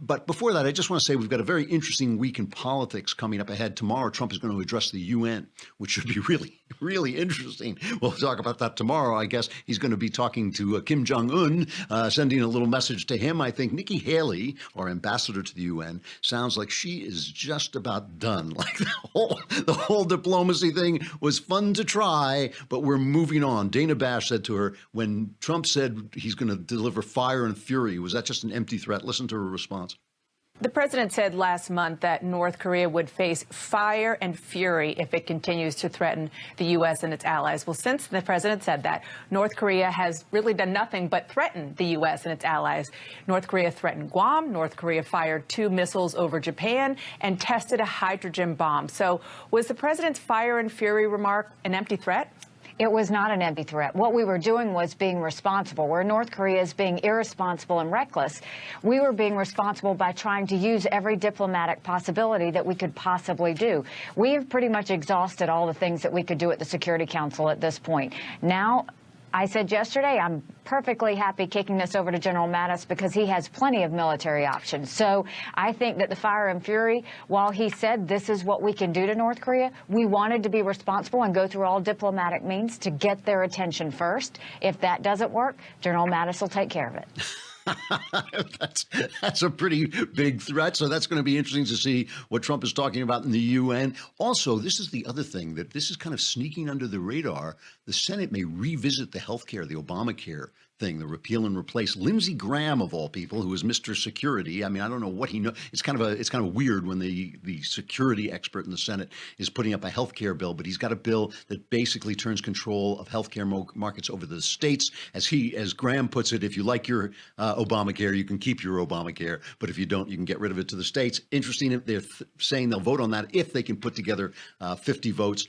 But before that, I just want to say we've got a very interesting week in politics coming up ahead. Tomorrow, Trump is going to address the UN, which should be really, really interesting. We'll talk about that tomorrow. I guess he's going to be talking to Kim Jong-un, sending a little message to him. I think Nikki Haley, our ambassador to the UN, sounds like she is just about done. Like the whole diplomacy thing was fun to try, but we're moving on. Dana Bash said to her, when Trump said he's going to deliver fire and fury, was that just an empty threat? Listen to her response. The president said last month that North Korea would face fire and fury if it continues to threaten the U.S. and its allies. Well, since the president said that, North Korea has really done nothing but threaten the U.S. and its allies. North Korea threatened Guam. North Korea fired 2 missiles over Japan and tested a hydrogen bomb. So was the president's fire and fury remark an empty threat? It was not an empty threat. What we were doing was being responsible. Where North Korea is being irresponsible and reckless, we were being responsible by trying to use every diplomatic possibility that we could possibly do. We have pretty much exhausted all the things that we could do at the Security Council at this point. Now, I said yesterday, I'm perfectly happy kicking this over to General Mattis because he has plenty of military options. So I think that the fire and fury, while he said this is what we can do to North Korea, we wanted to be responsible and go through all diplomatic means to get their attention first. If that doesn't work, General Mattis will take care of it. That's a pretty big threat. So that's going to be interesting to see what Trump is talking about in the UN. Also, this is the other thing that this is kind of sneaking under the radar. The Senate may revisit the health care, the Obamacare thing, the repeal and replace. Lindsey Graham, of all people, who is Mr. Security. I mean, I don't know what he knows. It's kind of weird when the security expert in the Senate is putting up a health care bill, but he's got a bill that basically turns control of health care markets over to the states. As Graham puts it, if you like your Obamacare, you can keep your Obamacare, but if you don't, you can get rid of it to the states. Interesting, they're saying they'll vote on that if they can put together 50 votes.